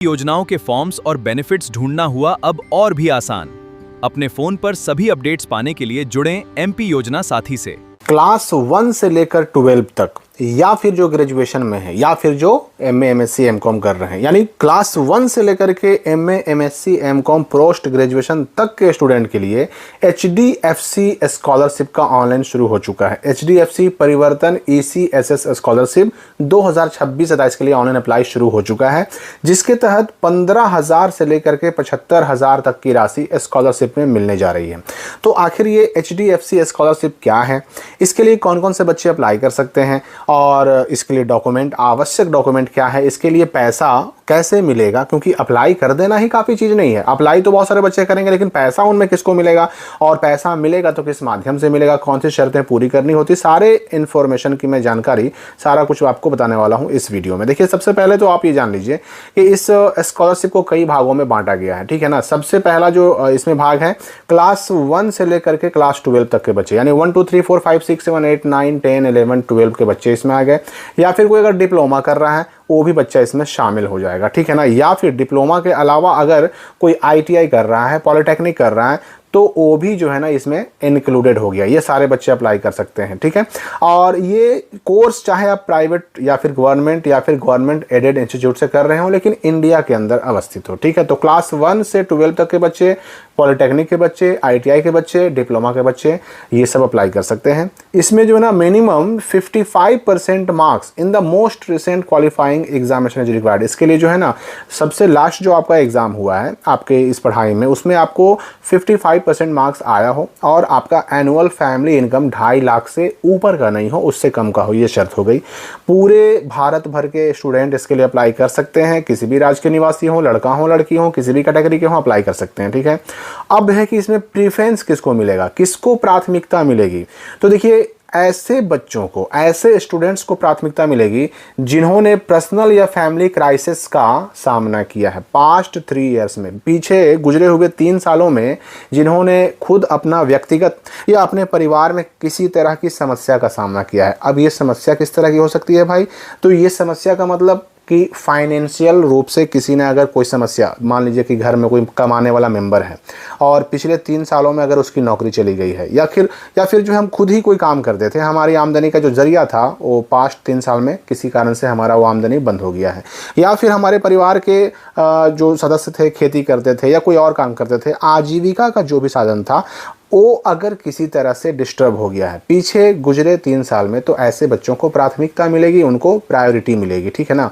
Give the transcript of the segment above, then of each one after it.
योजनाओं के फॉर्म्स और बेनिफिट्स ढूंढना हुआ अब और भी आसान। अपने फोन पर सभी अपडेट्स पाने के लिए जुड़ें एमपी योजना साथी से। क्लास 1 से लेकर 12 तक या फिर जो ग्रेजुएशन में है या फिर जो एमए एमएससी एमकॉम कर रहे हैं, यानी क्लास 1 से लेकर के MA MSc MCom post graduation तक के स्टूडेंट के लिए एचडीएफसी स्कॉलरशिप का ऑनलाइन शुरू हो चुका है। एचडीएफसी परिवर्तन ईसीएसएस स्कॉलरशिप 2026-27 के लिए ऑनलाइन अप्लाई शुरू हो चुका है, जिसके तहत 15,000 से लेकर के 75,000 तक की राशि स्कॉलरशिप में मिलने जा रही है। तो आखिर ये एचडीएफसी स्कॉलरशिप क्या है, इसके लिए कौन कौन से बच्चे अप्लाई कर सकते हैं और इसके लिए डॉक्यूमेंट, आवश्यक डॉक्यूमेंट क्या है, इसके लिए पैसा कैसे मिलेगा, क्योंकि अप्लाई कर देना ही काफ़ी चीज़ नहीं है। अप्लाई तो बहुत सारे बच्चे करेंगे, लेकिन पैसा उनमें किसको मिलेगा और पैसा मिलेगा तो किस माध्यम से मिलेगा, कौन सी शर्तें पूरी करनी होती, सारे इन्फॉर्मेशन की मैं जानकारी सारा कुछ आपको बताने वाला हूं इस वीडियो में। देखिए, सबसे पहले तो आप ये जान लीजिए कि इस स्कॉलरशिप को कई भागों में बांटा गया है, ठीक है ना। सबसे पहला जो इसमें भाग है, क्लास 1 से लेकर के क्लास 12 तक के बच्चे, यानी 1 2 3 4 5 6 7 8 9 10 11 12 के बच्चे इसमें आ गए। या फिर कोई अगर डिप्लोमा कर रहा है वो भी बच्चा इसमें शामिल हो जाएगा, ठीक है ना। या फिर डिप्लोमा के अलावा अगर कोई आईटीआई कर रहा है, पॉलिटेक्निक कर रहा है, तो वो भी जो है ना इसमें इंक्लूडेड हो गया। ये सारे बच्चे अप्लाई कर सकते हैं, ठीक है। और ये कोर्स चाहे आप प्राइवेट या फिर गवर्नमेंट एडेड इंस्टीट्यूट से कर रहे हो, लेकिन इंडिया के अंदर अवस्थित हो, ठीक है। तो क्लास 1 से 12 तक के बच्चे, पॉलिटेक्निक के बच्चे, आईटीआई के बच्चे, डिप्लोमा के बच्चे, ये सब अप्लाई कर सकते हैं। इसमें जो है ना minimum 55% marks in the most recent qualifying examination is required. इसके लिए जो है ना सबसे लास्ट जो आपका एग्जाम हुआ है आपके इस पढ़ाई में, उसमें आपको 55% मार्क्स आया हो और आपका एनुअल फैमिली इनकम 2.5 लाख से ऊपर का नहीं हो, उससे कम का हो, ये शर्त हो गई। पूरे भारत भर के स्टूडेंट इसके लिए अप्लाई कर सकते हैं, किसी भी राज्य के निवासी हो, लड़का हो लड़की हो, किसी भी कैटेगरी के हो, अप्लाई कर सकते हैं, ठीक है। अब है कि इसमें प्रीफरेंस किसको मिलेगा, किसको प्राथमिकता मिलेगी। तो देखिए, ऐसे बच्चों को, ऐसे स्टूडेंट्स को प्राथमिकता मिलेगी जिन्होंने पर्सनल या फैमिली क्राइसिस का सामना किया है पास्ट 3 इयर्स में, पीछे गुजरे हुए 3 सालों में, जिन्होंने खुद अपना व्यक्तिगत या अपने परिवार में किसी तरह की समस्या का सामना किया है। अब ये समस्या किस तरह की हो सकती है भाई, तो ये समस्या का मतलब कि फाइनेंशियल रूप से किसी ने अगर कोई समस्या, मान लीजिए कि घर में कोई कमाने वाला मेंबर है और पिछले 3 सालों में अगर उसकी नौकरी चली गई है, या फिर जो हम खुद ही कोई काम करते थे, हमारी आमदनी का जो जरिया था वो पास्ट 3 साल में किसी कारण से हमारा वो आमदनी बंद हो गया है, या फिर हमारे परिवार के जो सदस्य थे खेती करते थे या कोई और काम करते थे, आजीविका का जो भी साधन था वो अगर किसी तरह से डिस्टर्ब हो गया है पीछे गुजरे 3 साल में, तो ऐसे बच्चों को प्राथमिकता मिलेगी, उनको प्रायोरिटी मिलेगी, ठीक है ना।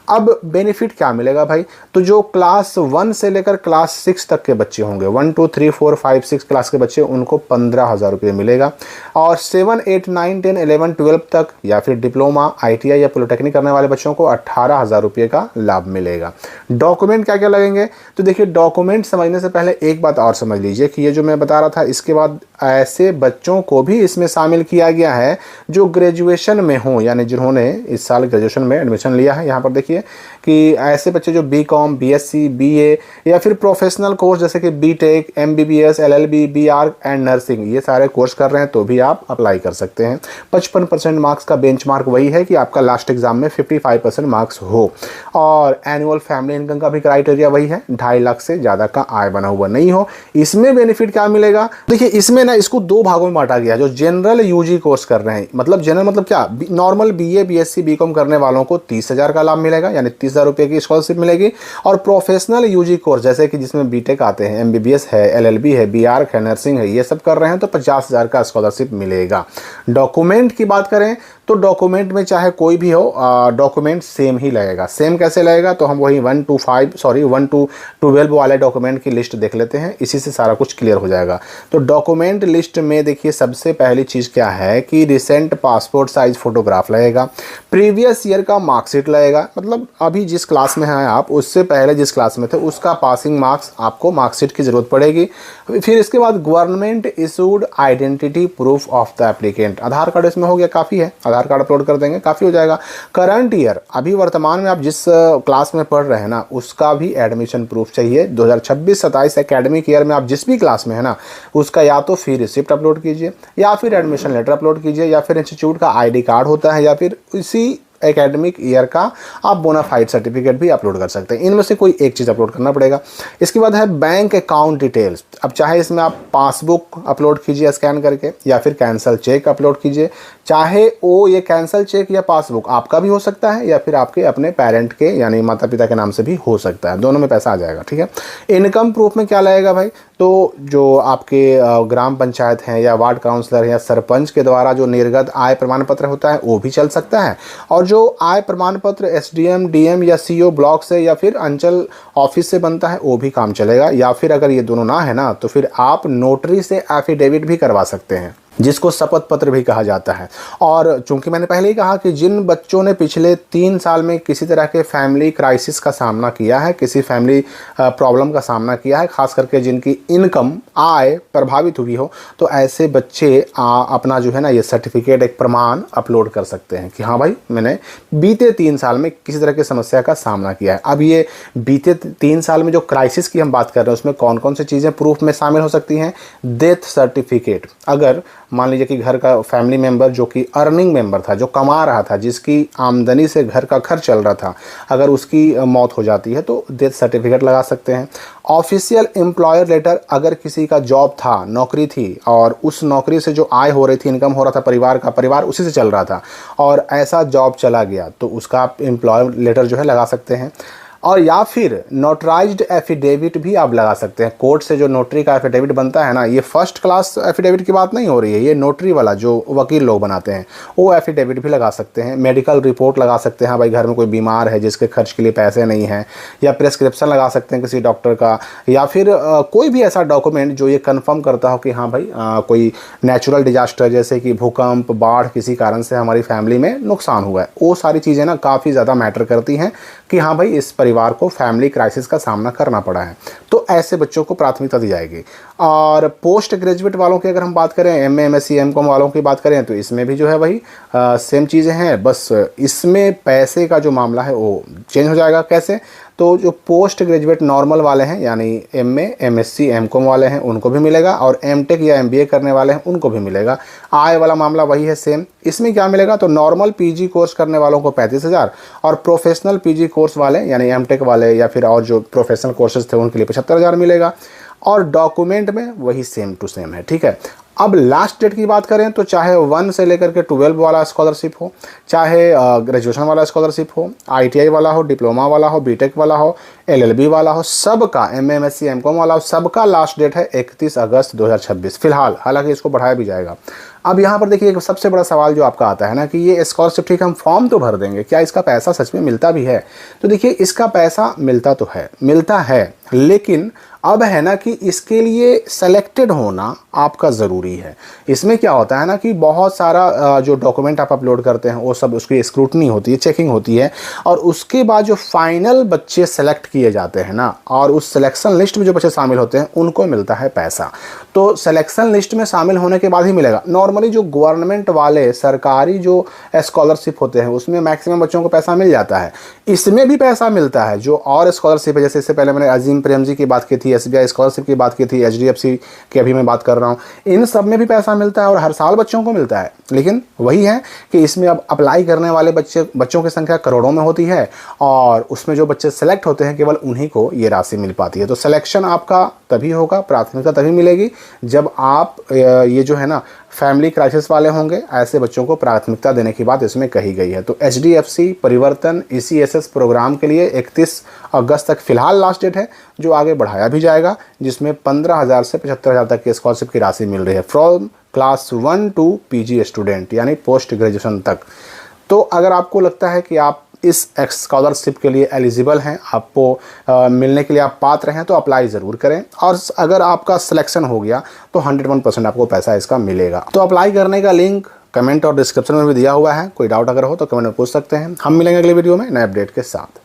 अब बेनिफिट क्या मिलेगा भाई, तो जो क्लास 1 से लेकर क्लास 6 तक के बच्चे होंगे, 1 2 3 4 5 6 क्लास के बच्चे, उनको 15,000 रुपये मिलेगा। और 7 8 9 10 11 12 तक या फिर डिप्लोमा, आईटीआई या पॉलिटेक्निक करने वाले बच्चों को 18,000 रुपये का लाभ मिलेगा। डॉक्यूमेंट क्या क्या लगेंगे, तो देखिए, डॉक्यूमेंट समझने से पहले एक बात और समझ लीजिए कि ये जो मैं बता रहा था, इसके बाद ऐसे बच्चों को भी इसमें शामिल किया गया है जो ग्रेजुएशन में हो, यानी जिन्होंने इस साल ग्रेजुएशन में एडमिशन लिया है। यहाँ पर देखिए कि ऐसे बच्चे जो बीकॉम, बीएससी, बीए या फिर प्रोफेशनल कोर्स जैसे कि BTech, MBBS, LLB, BR and nursing, ये सारे कोर्स कर रहे हैं तो भी आप अप्लाई कर सकते हैं। 55% मार्क्स का बेंचमार्क वही है कि आपका लास्ट एग्जाम में 55% मार्क्स हो, और एनुअल फैमिली इनकम का भी क्राइटेरिया वही है, 2.5 लाख से ज़्यादा का आय बना हुआ नहीं हो। इसमें बेनिफिट क्या मिलेगा, देखिए, इसमें ना इसको 2 भागों में बांटा गया। जो जनरल यूजी कोर्स कर रहे हैं, मतलब जनरल मतलब क्या, नॉर्मल बीए, बीएससी, बीकॉम करने वालों को 30,000 का लाभ मिलेगा, यानी 30,000 रुपये की स्कॉलरशिप मिलेगी। और प्रोफेशनल यूजी कोर्स जैसे कि जिसमें बीटेक आते हैं, एमबीबीएस है, एलएलबी है, बीआर है, नर्सिंग है, ये सब कर रहे हैं तो 50,000 का स्कॉलरशिप मिलेगा। डॉक्यूमेंट की बात करें तो डॉक्यूमेंट में चाहे कोई भी हो, डॉक्यूमेंट सेम ही लगेगा। सेम कैसे लगेगा, तो हम वही 1 to 12 वाले डॉक्यूमेंट की लिस्ट देख लेते हैं, इसी से सारा कुछ क्लियर हो जाएगा। तो डॉक्यूमेंट लिस्ट में देखिए, सबसे पहली चीज़ क्या है कि रिसेंट पासपोर्ट साइज फोटोग्राफ लगेगा, प्रीवियस ईयर का मार्कशीट लगेगा, मतलब अभी जिस क्लास में हैं आप, उससे पहले जिस क्लास में थे उसका पासिंग मार्क्स, आपको मार्कशीट की ज़रूरत पड़ेगी। फिर इसके बाद government issued identity proof of the applicant, Aadhaar card इसमें हो गया, काफ़ी है, आधार कार्ड अपलोड कर देंगे, काफ़ी हो जाएगा। करंट ईयर, अभी वर्तमान में आप जिस क्लास में पढ़ रहे हैं ना, उसका भी एडमिशन प्रूफ चाहिए। 2026-27 एकेडमिक ईयर में आप जिस भी क्लास में है ना, उसका या तो फी रिसिप्ट अपलोड कीजिए, या फिर एडमिशन लेटर अपलोड कीजिए, या फिर इंस्टीट्यूट का आईडी कार्ड होता है, या फिर इसी एकेडमिक ईयर का आप बोनाफाइड सर्टिफिकेट भी अपलोड कर सकते हैं। इनमें से कोई एक चीज़ अपलोड करना पड़ेगा। इसके बाद है बैंक अकाउंट डिटेल्स। अब चाहे इसमें आप पासबुक अपलोड कीजिए स्कैन करके, या फिर कैंसल चेक अपलोड कीजिए। चाहे वो ये कैंसल चेक या पासबुक आपका भी हो सकता है, या फिर आपके अपने पेरेंट के यानी माता पिता के नाम से भी हो सकता है, दोनों में पैसा आ जाएगा। ठीक है। इनकम प्रूफ में क्या लगेगा भाई, तो जो आपके ग्राम पंचायत हैं या वार्ड काउंसलर या सरपंच के द्वारा जो निर्गत आय प्रमाण पत्र होता है वो भी चल सकता है, और जो आय प्रमाण पत्र एसडीएम, डीएम या सीओ ब्लॉक से या फिर अंचल ऑफिस से बनता है वो भी काम चलेगा। या फिर अगर ये दोनों ना है ना, तो फिर आप नोटरी से एफिडेविट भी करवा सकते हैं, जिसको शपथ पत्र भी कहा जाता है। और चूंकि मैंने पहले ही कहा कि जिन बच्चों ने पिछले 3 साल में किसी तरह के फैमिली क्राइसिस का सामना किया है, किसी फैमिली प्रॉब्लम का सामना किया है, खास करके जिनकी इनकम आय प्रभावित हुई हो, तो ऐसे बच्चे अपना जो है ना ये सर्टिफिकेट, एक प्रमाण अपलोड कर सकते हैं कि हाँ भाई मैंने बीते 3 साल में किसी तरह की समस्या का सामना किया है। अब ये बीते 3 साल में जो क्राइसिस की हम बात कर रहे हैं उसमें कौन कौन सी चीज़ें प्रूफ में शामिल हो सकती हैं। डेथ सर्टिफिकेट, अगर मान लीजिए कि घर का फैमिली मेंबर जो कि अर्निंग मेंबर था, जो कमा रहा था, जिसकी आमदनी से घर का खर्च चल रहा था, अगर उसकी मौत हो जाती है तो डेथ सर्टिफिकेट लगा सकते हैं। ऑफिशियल एम्प्लॉयर लेटर, अगर किसी का जॉब था, नौकरी थी और उस नौकरी से जो आय हो रही थी, इनकम हो रहा था परिवार का, परिवार उसी से चल रहा था और ऐसा जॉब चला गया, तो उसका आप एम्प्लॉयर लेटर जो है लगा सकते हैं। और या फिर नोटराइज्ड एफिडेविट भी आप लगा सकते हैं। कोर्ट से जो नोटरी का एफिडेविट बनता है ना, ये फर्स्ट क्लास एफिडेविट की बात नहीं हो रही है, ये नोटरी वाला जो वकील लोग बनाते हैं वो एफिडेविट भी लगा सकते हैं। मेडिकल रिपोर्ट लगा सकते हैं, हाँ भाई घर में कोई बीमार है जिसके खर्च के लिए पैसे नहीं हैं, या प्रेस्क्रिप्शन लगा सकते हैं किसी डॉक्टर का, या फिर कोई भी ऐसा डॉक्यूमेंट जो ये कन्फर्म करता हो कि हाँ भाई कोई नेचुरल डिजास्टर जैसे कि भूकंप, बाढ़, किसी कारण से हमारी फैमिली में नुकसान हुआ है। वो सारी चीज़ें ना काफ़ी ज़्यादा मैटर करती हैं कि हाँ भाई इस परिवार को फैमिली क्राइसिस का सामना करना पड़ा है, तो ऐसे बच्चों को प्राथमिकता दी जाएगी। और पोस्ट ग्रेजुएट वालों की अगर हम बात करें, एमए, एमएससी, एमकॉम वालों की बात करें, तो इसमें भी जो है वही सेम चीज़ें हैं, बस इसमें पैसे का जो मामला है वो चेंज हो जाएगा। कैसे, तो जो पोस्ट ग्रेजुएट नॉर्मल वाले हैं यानी एमए, एमएससी, एमकॉम वाले हैं उनको भी मिलेगा, और एमटेक या एमबीए करने वाले हैं उनको भी मिलेगा। आय वाला मामला वही है सेम। इसमें क्या मिलेगा, तो नॉर्मल पीजी कोर्स करने वालों को 35,000 और प्रोफेशनल पीजी कोर्स वाले यानी एमटेक वाले या फिर और जो प्रोफेशनल कोर्सेज थे उनके लिए 75,000 मिलेगा। और डॉक्यूमेंट में वही सेम टू सेम है। ठीक है। अब लास्ट डेट की बात करें तो चाहे 1 से लेकर के 12 वाला स्कॉलरशिप हो, चाहे ग्रेजुएशन वाला स्कॉलरशिप हो, आईटीआई वाला हो, डिप्लोमा वाला हो, बीटेक वाला हो, एलएलबी वाला हो, सबका, एमए, एमएससी, एमकॉम वाला हो, सबका लास्ट डेट है 31 अगस्त 2026 फिलहाल। हालांकि इसको बढ़ाया भी जाएगा। अब यहाँ पर देखिए एक सबसे बड़ा सवाल जो आपका आता है ना कि ये स्कॉलरशिप, ठीक हम फॉर्म तो भर देंगे, क्या इसका पैसा सच में मिलता भी है? तो देखिए इसका पैसा मिलता तो है, मिलता है, लेकिन अब है ना कि इसके लिए सेलेक्टेड होना आपका ज़रूरी है। इसमें क्या होता है ना कि बहुत सारा जो डॉक्यूमेंट आप अपलोड करते हैं वो सब उसकी स्क्रूटनी होती है, चेकिंग होती है, और उसके बाद जो फाइनल बच्चे सेलेक्ट किए जाते हैं ना, और उस सिलेक्शन लिस्ट में जो बच्चे शामिल होते हैं उनको मिलता है पैसा। तो सिलेक्शन लिस्ट में शामिल होने के बाद ही मिलेगा। नॉर्मली जो गवर्नमेंट वाले सरकारी जो स्कॉलरशिप होते हैं उसमें मैक्सिमम बच्चों को पैसा मिल जाता है, इसमें भी पैसा मिलता है। जो और स्कॉलरशिप है, जैसे इससे पहले मैंने अजीम प्रेम जी की बात की थी, एसबीआई स्कॉलरशिप की बात की थी, एचडीएफसी की अभी मैं बात कर रहा हूँ, इन सब में भी पैसा मिलता है और हर साल बच्चों को मिलता है। लेकिन वही है कि इसमें अब अप्लाई करने वाले बच्चों की संख्या करोड़ों में होती है, और उसमें जो बच्चे सेलेक्ट होते हैं केवल उन्हीं को ये राशि मिल पाती है। तो सिलेक्शन आपका तभी होगा, प्राथमिकता तभी मिलेगी जब आप ये जो है ना फैमिली क्राइसिस वाले होंगे, ऐसे बच्चों को प्राथमिकता देने की बात इसमें कही गई है। तो एचडीएफसी परिवर्तन ईसीएसएस प्रोग्राम के लिए 31 अगस्त तक फिलहाल लास्ट डेट है, जो आगे बढ़ाया भी जाएगा, जिसमें 15,000 से 75,000 तक की स्कॉलरशिप की राशि मिल रही है from class 1 to PG student यानी पोस्ट ग्रेजुएशन तक। तो अगर आपको लगता है कि आप इस स्कॉलरशिप के लिए एलिजिबल हैं, आपको मिलने के लिए आप पात्र हैं, तो अप्लाई ज़रूर करें। और अगर आपका सिलेक्शन हो गया तो 101% आपको पैसा इसका मिलेगा। तो अप्लाई करने का लिंक कमेंट और डिस्क्रिप्शन में भी दिया हुआ है, कोई डाउट अगर हो तो कमेंट में पूछ सकते हैं। हम मिलेंगे अगले वीडियो में नए अपडेट के साथ।